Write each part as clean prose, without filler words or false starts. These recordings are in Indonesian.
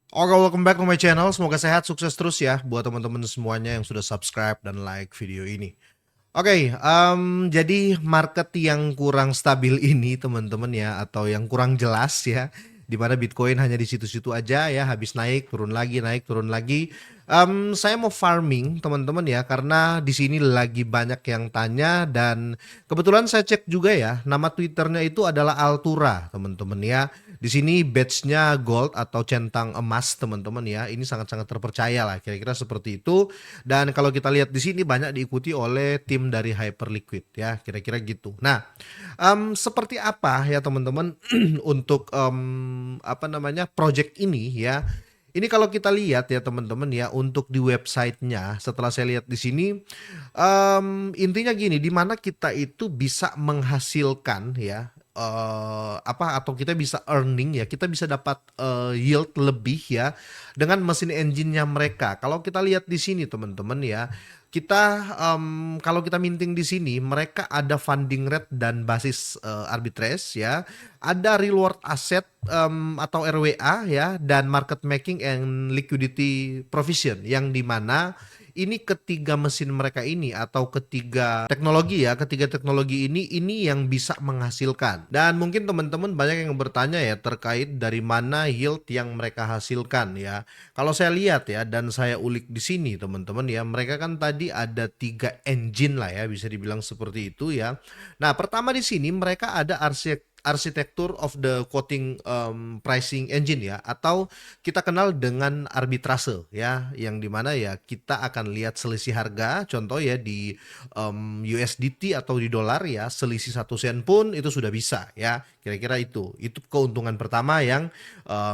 Oke, welcome back to my channel. Semoga sehat, sukses terus ya buat teman-teman semuanya yang sudah subscribe dan like video ini. Oke, jadi market yang kurang stabil ini teman-teman ya, atau yang kurang jelas ya, di mana Bitcoin hanya di situ-situ aja ya, habis naik, turun lagi. Saya mau farming teman-teman ya, karena di sini lagi banyak yang tanya dan kebetulan saya cek juga ya, nama Twitternya itu adalah Altura teman-teman ya. Di sini batch-nya gold atau centang emas teman-teman ya. Ini sangat-sangat terpercaya lah, kira-kira seperti itu. Dan kalau kita lihat di sini banyak diikuti oleh tim dari Hyperliquid ya, kira-kira gitu. Nah, seperti apa ya teman-teman untuk apa namanya project ini ya. Ini kalau kita lihat ya teman-teman ya, untuk di websitenya setelah saya lihat di sini, intinya gini, di mana kita itu bisa menghasilkan ya, apa, atau kita bisa earning ya, kita bisa dapat, yield lebih ya, dengan mesin engine-nya mereka. Kalau kita lihat di sini teman-teman ya, kita, kalau kita minting di sini, mereka ada funding rate dan basis, arbitrage ya, ada reward asset, atau RWA ya, dan market making and liquidity provision, yang di mana ini ketiga mesin mereka ini atau ketiga teknologi ini yang bisa menghasilkan. Dan mungkin teman-teman banyak yang bertanya ya terkait dari mana yield yang mereka hasilkan ya. Kalau saya lihat ya dan saya ulik di sini teman-teman ya, mereka kan tadi ada 3 engine lah ya, bisa dibilang seperti itu ya. Nah, pertama di sini mereka ada arsitektur of the quoting, pricing engine ya, atau kita kenal dengan arbitrase ya, yang dimana ya kita akan lihat selisih harga, contoh ya di, USDT atau di dolar ya, selisih 1 sen pun itu sudah bisa ya, kira-kira itu keuntungan pertama yang,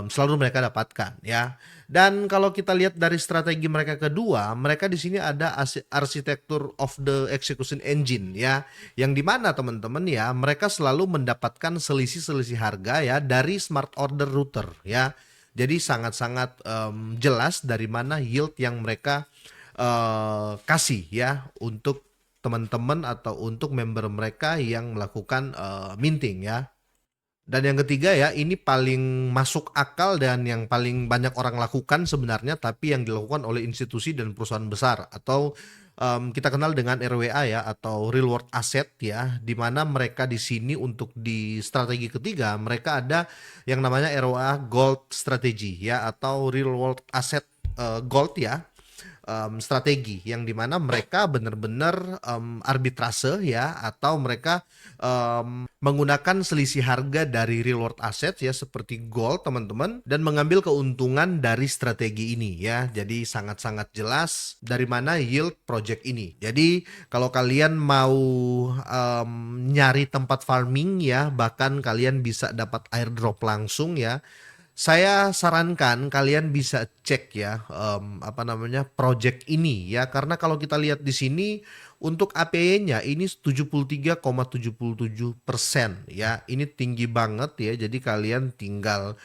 selalu mereka dapatkan ya. Dan kalau kita lihat dari strategi mereka kedua, mereka di sini ada arsitektur of the execution engine ya, yang di mana teman-teman ya, mereka selalu mendapatkan selisih-selisih harga ya dari smart order router ya. Jadi sangat-sangat, jelas dari mana yield yang mereka, kasih ya untuk teman-teman atau untuk member mereka yang melakukan, minting ya. Dan yang ketiga ya, ini paling masuk akal dan yang paling banyak orang lakukan sebenarnya, tapi yang dilakukan oleh institusi dan perusahaan besar atau, kita kenal dengan RWA ya, atau real world asset ya, di mana mereka di sini untuk di strategi ketiga mereka ada yang namanya RWA Gold Strategy ya, atau real world asset, gold ya, strategi yang dimana mereka benar-benar, arbitrase ya, atau mereka, menggunakan selisih harga dari real world assets ya seperti gold teman-teman, dan mengambil keuntungan dari strategi ini ya. Jadi sangat-sangat jelas dari mana yield project ini. Jadi kalau kalian mau, nyari tempat farming ya, bahkan kalian bisa dapat airdrop langsung ya, saya sarankan kalian bisa cek ya, apa namanya, project ini ya, karena kalau kita lihat di sini untuk APY-nya ini 73,77% ya. Ini tinggi banget ya. Jadi kalian tinggal,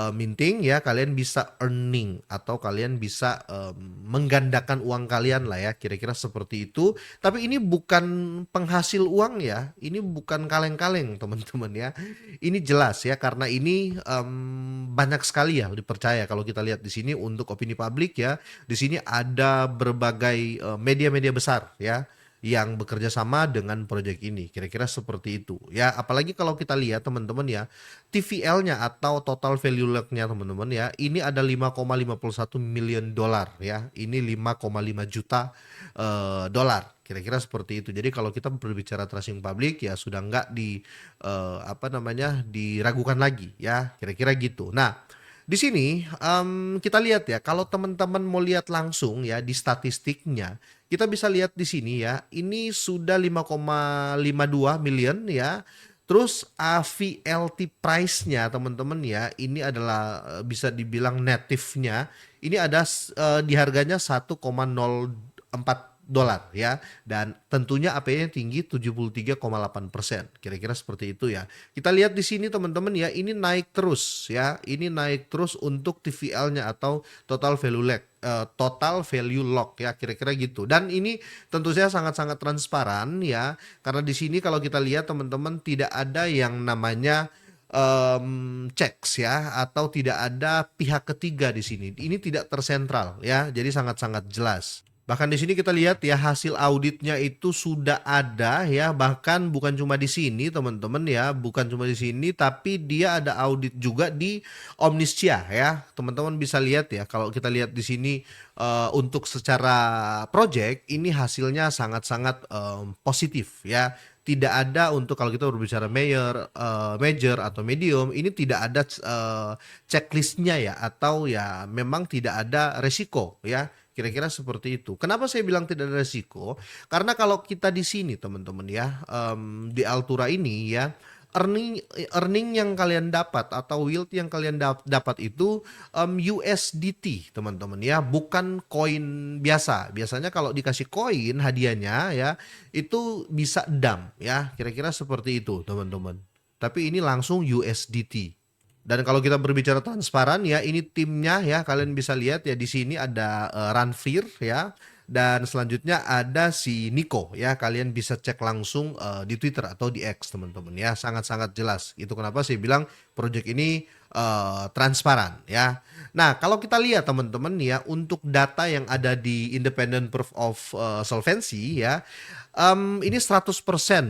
minting ya, kalian bisa earning atau kalian bisa, menggandakan uang kalian lah ya, kira-kira seperti itu. Tapi ini bukan penghasil uang ya, ini bukan kaleng-kaleng teman-teman ya. Ini jelas ya, karena ini, banyak sekali ya dipercaya kalau kita lihat di sini untuk opini publik ya. Di sini ada berbagai, media-media besar ya, yang bekerja sama dengan proyek ini, kira-kira seperti itu ya. Apalagi kalau kita lihat teman-teman ya, TVL-nya atau total value lock-nya teman-teman ya, ini ada 5,51 miliar dolar ya, ini 5,5 juta, dolar, kira-kira seperti itu. Jadi kalau kita berbicara tracing publik ya sudah nggak apa namanya, diragukan lagi ya, kira-kira gitu. Nah, di sini, kita lihat ya, kalau teman-teman mau lihat langsung ya di statistiknya, kita bisa lihat di sini ya, ini sudah 5,52 miliar ya. Terus AVLT price-nya teman-teman ya, ini adalah, bisa dibilang native-nya, ini ada di harganya 1,04 dolar ya, dan tentunya APY-nya tinggi 73,8%, kira-kira seperti itu ya. Kita lihat di sini teman-teman ya, ini naik terus ya, ini naik terus untuk TVL-nya atau total value lock ya, kira-kira gitu. Dan ini tentu saja sangat-sangat transparan ya, karena di sini kalau kita lihat teman-teman tidak ada yang namanya, checks ya, atau tidak ada pihak ketiga di sini. Ini tidak tersentral ya, jadi sangat-sangat jelas. Bahkan di sini kita lihat ya hasil auditnya itu sudah ada ya, bahkan bukan cuma di sini teman-teman ya, bukan cuma di sini tapi dia ada audit juga di Omniscia ya. Teman-teman bisa lihat ya, kalau kita lihat di sini untuk secara project ini hasilnya sangat-sangat positif ya. Tidak ada untuk kalau kita berbicara major atau medium, ini tidak ada checklistnya ya, atau ya memang tidak ada resiko ya. Kira-kira seperti itu. Kenapa saya bilang tidak ada resiko? Karena kalau kita di sini teman-teman ya, di Altura ini ya, earning earning yang kalian dapat atau yield yang kalian dapat itu USDT teman-teman ya, bukan koin biasa. Biasanya kalau dikasih koin hadiahnya ya, itu bisa dump ya, kira-kira seperti itu teman-teman. Tapi ini langsung USDT. Dan kalau kita berbicara transparan ya, ini timnya ya, kalian bisa lihat ya di sini ada Ranfir ya, dan selanjutnya ada si Nico ya, kalian bisa cek langsung di Twitter atau di X teman-teman ya, sangat-sangat jelas. Itu kenapa saya bilang project ini transparan ya. Nah, kalau kita lihat teman-teman ya, untuk data yang ada di Independent Proof of Solvency ya, ini 100%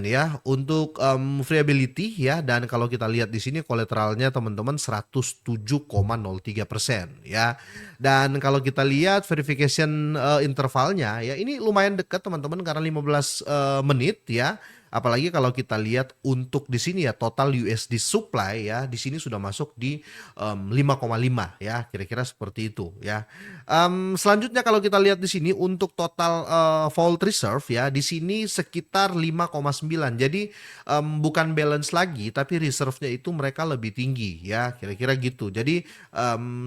ya untuk variability ya, dan kalau kita lihat di sini kolateralnya teman-teman 107,03% ya. Dan kalau kita lihat verification intervalnya ya, ini lumayan dekat teman-teman karena 15 menit ya. Apalagi kalau kita lihat untuk di sini ya, total USD supply ya, di sini sudah masuk di 5,5 ya, kira-kira seperti itu ya. Selanjutnya kalau kita lihat di sini untuk total vault reserve ya, di sini sekitar 5,9. Jadi bukan balance lagi, tapi reserve-nya itu mereka lebih tinggi ya, kira-kira gitu. Jadi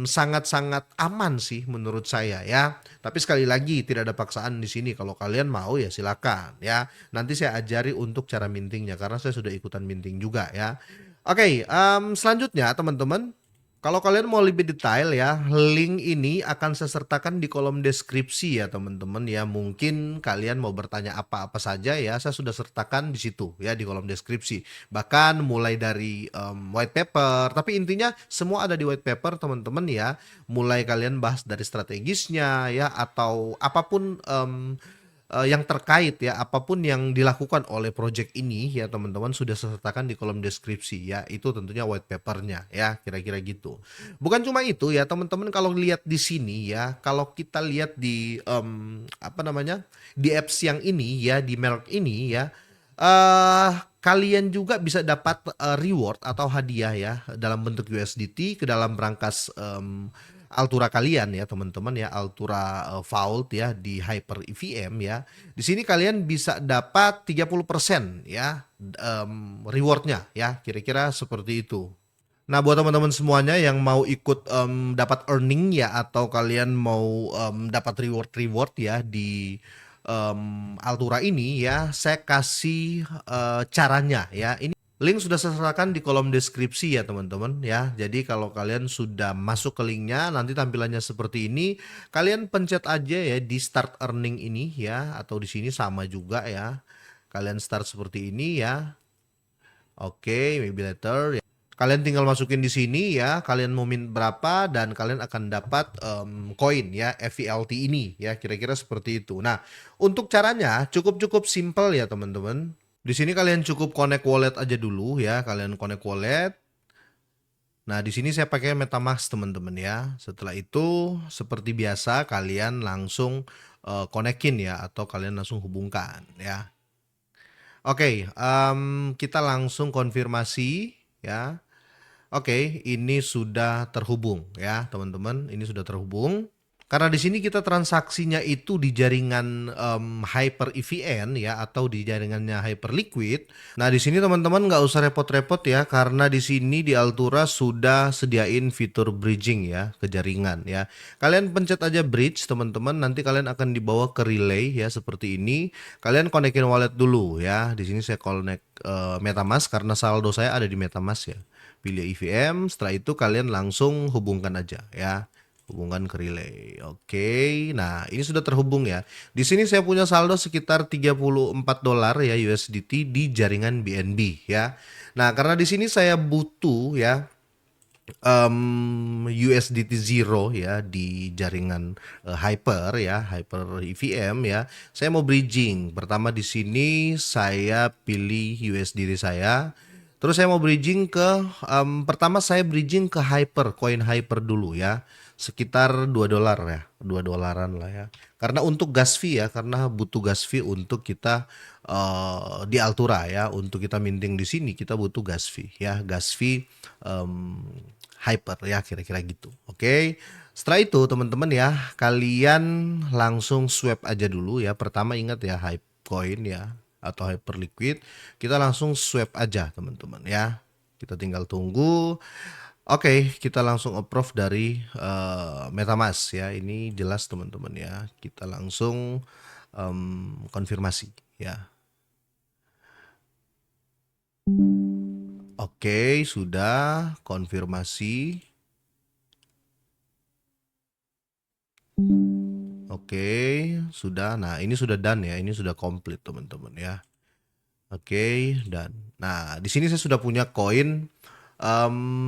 sangat-sangat aman sih menurut saya ya. Tapi sekali lagi tidak ada paksaan di sini. Kalau kalian mau ya silakan ya. Nanti saya ajari untuk cara mintingnya karena saya sudah ikutan minting juga ya. Oke, selanjutnya teman-teman, kalau kalian mau lebih detail ya, link ini akan saya sertakan di kolom deskripsi ya teman-teman ya. Mungkin kalian mau bertanya apa-apa saja ya, saya sudah sertakan di situ ya, di kolom deskripsi. Bahkan mulai dari white paper, tapi intinya semua ada di white paper teman-teman ya. Mulai kalian bahas dari strategisnya ya, atau apapun yang terkait ya, apapun yang dilakukan oleh project ini ya teman-teman, sudah saya sertakan di kolom deskripsi ya, itu tentunya white papernya ya, kira-kira gitu. Bukan cuma itu ya teman-teman, kalau lihat di sini ya, kalau kita lihat di apa namanya, di apps yang ini ya, di merek ini ya, kalian juga bisa dapat reward atau hadiah ya dalam bentuk USDT ke dalam brankas Altura kalian ya teman-teman ya, Altura Vault ya di Hyper EVM ya. Di sini kalian bisa dapat 30% ya rewardnya ya, kira-kira seperti itu. Nah, buat teman-teman semuanya yang mau ikut dapat earning ya, atau kalian mau dapat reward-reward ya di Altura ini ya, saya kasih caranya ya. Ini link sudah saya sertakan di kolom deskripsi ya teman-teman ya. Jadi kalau kalian sudah masuk ke linknya, nanti tampilannya seperti ini. Kalian pencet aja ya di start earning ini ya, atau di sini sama juga ya. Kalian start seperti ini ya. Oke, maybe later ya. Kalian tinggal masukin di sini ya, kalian mau mint berapa dan kalian akan dapat koin ya, FVLT ini ya, kira-kira seperti itu. Nah, untuk caranya cukup simple ya teman-teman. Di sini kalian cukup connect wallet aja dulu ya, kalian connect wallet. Nah, di sini saya pakai MetaMask teman-teman ya. Setelah itu seperti biasa kalian langsung konekin ya, atau kalian langsung hubungkan ya. Oke, kita langsung konfirmasi ya. Oke, ini sudah terhubung ya teman-teman, ini sudah terhubung. Karena di sini kita transaksinya itu di jaringan Hyper EVN ya, atau di jaringannya Hyperliquid. Nah, di sini teman-teman nggak usah repot-repot ya, karena di sini di Altura sudah sediain fitur bridging ya ke jaringan ya. Kalian pencet aja bridge teman-teman, nanti kalian akan dibawa ke relay ya seperti ini. Kalian konekin wallet dulu ya. Di sini saya connect MetaMask karena saldo saya ada di MetaMask ya. Pilih EVM, setelah itu kalian langsung hubungkan aja ya. Hubungkan ke relay. Oke. Nah, ini sudah terhubung ya. Di sini saya punya saldo sekitar $34 ya USDT di jaringan BNB ya. Nah, karena di sini saya butuh ya USDT Zero ya di jaringan Hyper ya, Hyper EVM ya. Saya mau bridging. Pertama di sini saya pilih USDT saya. Terus saya mau bridging ke pertama saya bridging ke Hyper, koin Hyper dulu ya. Sekitar $2 ya, $2-an lah ya. Karena untuk gas fee ya, karena butuh gas fee untuk kita di Altura ya, untuk kita minting di sini kita butuh gas fee ya, gas fee Hyper ya, kira-kira gitu. Oke. Setelah itu teman-teman ya, kalian langsung swap aja dulu ya. Pertama ingat ya, Hypecoin ya atau Hyperliquid, kita langsung swap aja teman-teman ya. Kita tinggal tunggu. Oke, kita langsung approve dari MetaMask ya. Ini jelas teman-teman ya. Kita langsung konfirmasi ya. Oke, sudah konfirmasi. Oke, sudah. Nah, ini sudah done ya. Ini sudah komplit teman-teman ya. Oke, dan nah di sini saya sudah punya koin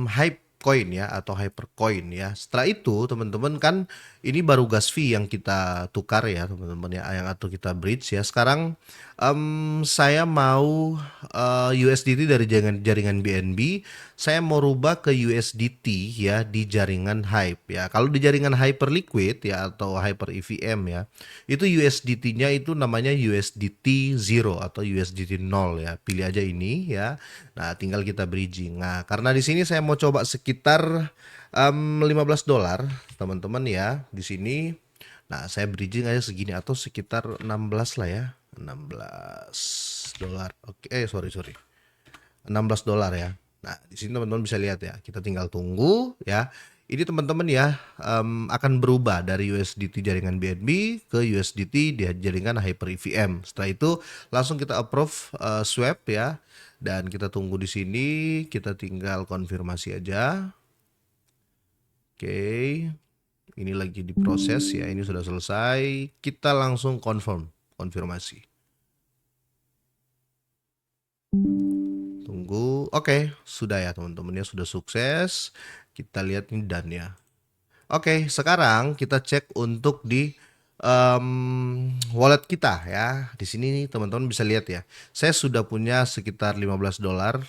Hype Coin ya atau Hyper Coin ya. Setelah itu teman-teman kan ini baru gas fee yang kita tukar ya teman-teman ya, yang atau kita bridge ya. Sekarang saya mau USDT dari jaringan BNB, saya mau rubah ke USDT ya di jaringan Hype ya. Kalau di jaringan Hyperliquid ya atau Hyper EVM ya, itu USDT-nya itu namanya USDT zero atau USDT 0 ya. Pilih aja ini ya. Nah, tinggal kita bridging. Nah, karena di sini saya mau coba sekitar $15 teman-teman ya di sini. Nah, saya bridging aja segini atau sekitar 16 lah ya. $16. Oke, sorry. $16 ya. Nah, di sini teman-teman bisa lihat ya. Kita tinggal tunggu ya. Ini teman-teman ya akan berubah dari USDT jaringan BNB ke USDT di jaringan Hyper EVM. Setelah itu langsung kita approve swap ya. Dan kita tunggu di sini, kita tinggal konfirmasi aja. Oke. Ini lagi diproses ya. Ini sudah selesai. Kita langsung konfirmasi. Tunggu. Oke, sudah ya teman-teman ya, sudah sukses. Kita lihat ini dan ya. Oke, sekarang kita cek untuk di wallet kita ya. Di sini teman-teman bisa lihat ya. Saya sudah punya sekitar $15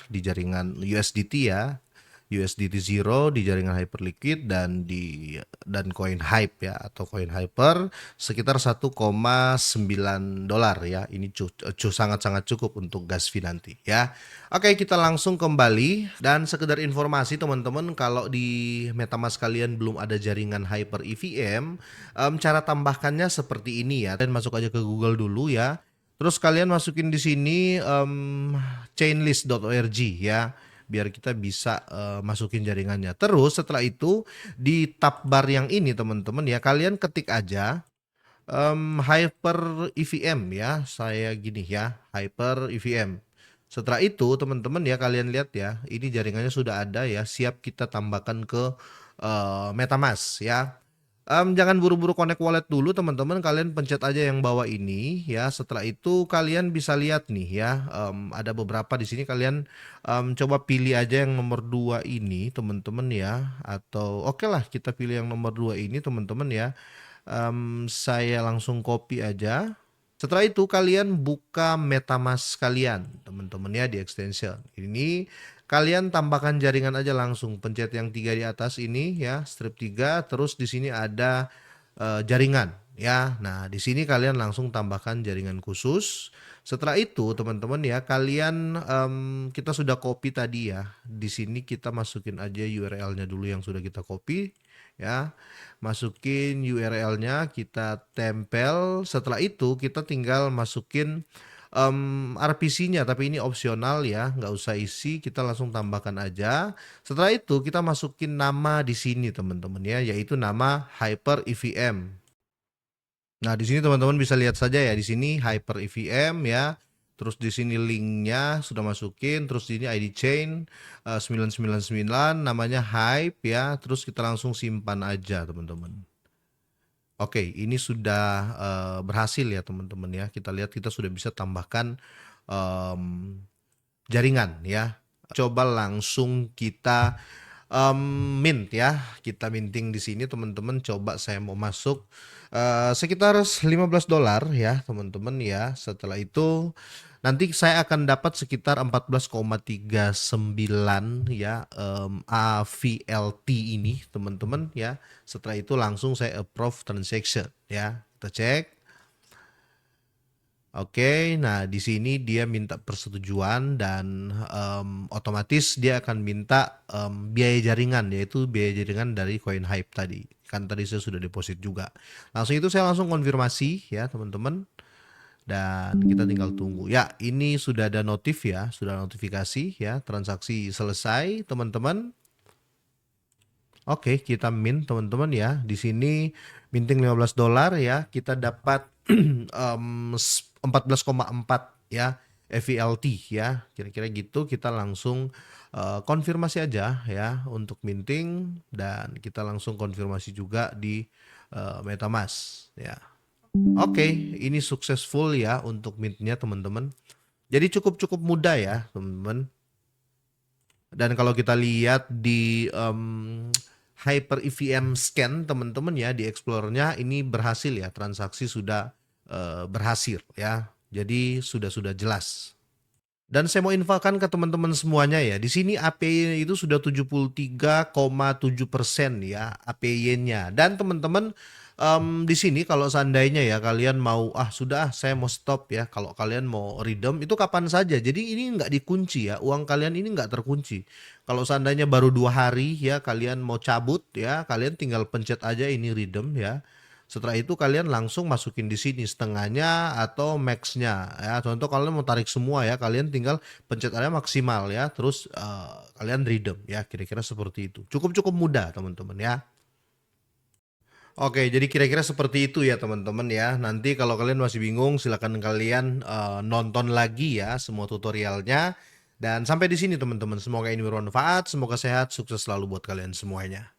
di jaringan USDT ya. USDT Zero di jaringan Hyperliquid dan koin Hype ya atau koin Hyper sekitar $1,9 ya. Ini sangat-sangat cukup untuk gas fee nanti ya. Oke, kita langsung kembali dan sekedar informasi teman-teman, kalau di MetaMask kalian belum ada jaringan Hyper EVM, cara tambahkannya seperti ini ya. Dan masuk aja ke Google dulu ya. Terus kalian masukin di sini chainlist.org ya, biar kita bisa masukin jaringannya. Terus setelah itu di tab bar yang ini teman-teman ya, kalian ketik aja Hyper EVM ya. Saya gini ya, Hyper EVM. Setelah itu teman-teman ya, kalian lihat ya, ini jaringannya sudah ada ya, siap kita tambahkan ke MetaMask ya. Jangan buru-buru connect wallet dulu teman-teman, kalian pencet aja yang bawah ini ya. Setelah itu kalian bisa lihat nih ya, ada beberapa di sini, kalian coba pilih aja yang nomor 2 ini teman-teman ya, atau oke lah kita pilih yang nomor 2 ini teman-teman ya. Saya langsung copy aja. Setelah itu kalian buka MetaMask kalian teman-teman ya di extension ini. Kalian tambahkan jaringan aja langsung, pencet yang 3 di atas ini ya, strip 3, terus di sini ada jaringan ya. Nah, di sini kalian langsung tambahkan jaringan khusus. Setelah itu teman-teman ya, kalian kita sudah copy tadi ya. Di sini kita masukin aja URL-nya dulu yang sudah kita copy ya. Masukin URL-nya, kita tempel. Setelah itu kita tinggal masukin RPC-nya, tapi ini opsional ya, nggak usah isi, kita langsung tambahkan aja. Setelah itu kita masukin nama di sini teman-teman ya, yaitu nama Hyper EVM. Nah, di sini teman-teman bisa lihat saja ya, di sini Hyper EVM ya. Terus di sini linknya sudah masukin, terus di ini ID chain 999 namanya Hype ya. Terus kita langsung simpan aja teman-teman. Oke, ini sudah berhasil ya teman-teman ya. Kita lihat kita sudah bisa tambahkan em, jaringan ya. Coba langsung kita mint ya. Kita minting di sini teman-teman. Coba saya mau masuk sekitar $15 ya teman-teman ya. Setelah itu nanti saya akan dapat sekitar 14,39 ya AVLT ini teman-teman ya. Setelah itu langsung saya approve transaction ya. Kita cek. Oke, nah di sini dia minta persetujuan dan otomatis dia akan minta biaya jaringan, yaitu biaya jaringan dari Coin Hype tadi. Kan tadi saya sudah deposit juga. Langsung itu saya langsung konfirmasi ya teman-teman. Dan kita tinggal tunggu. Ya, ini sudah ada notif ya, sudah notifikasi ya, transaksi selesai teman-teman. Oke, kita mint teman-teman ya. Di sini minting $15 ya, kita dapat 14,4 ya FVLT ya. Kira-kira gitu. Kita langsung konfirmasi aja ya untuk minting dan kita langsung konfirmasi juga di MetaMask ya. Oke, ini successful ya untuk mintnya teman-teman. Jadi cukup mudah ya teman-teman. Dan kalau kita lihat di Hyper EVM Scan teman-teman ya di Explorer-nya ini berhasil ya, transaksi sudah berhasil ya. Jadi sudah jelas. Dan saya mau infokan ke teman-teman semuanya ya. Di sini APY itu sudah 73,7% ya APY-nya. Dan teman-teman di sini kalau seandainya ya kalian mau sudah saya mau stop ya. Kalau kalian mau redeem itu kapan saja. Jadi ini nggak dikunci ya. Uang kalian ini nggak terkunci. Kalau seandainya baru 2 hari ya kalian mau cabut ya, kalian tinggal pencet aja ini redeem ya. Setelah itu kalian langsung masukin di sini setengahnya atau max-nya ya. Contoh kalian mau tarik semua ya, kalian tinggal pencet aja maksimal ya. Terus kalian redeem ya, kira-kira seperti itu. Cukup mudah teman-teman ya. Oke, jadi kira-kira seperti itu ya teman-teman ya. Nanti kalau kalian masih bingung, silakan kalian nonton lagi ya semua tutorialnya. Dan sampai di sini teman-teman. Semoga ini bermanfaat, semoga sehat, sukses selalu buat kalian semuanya.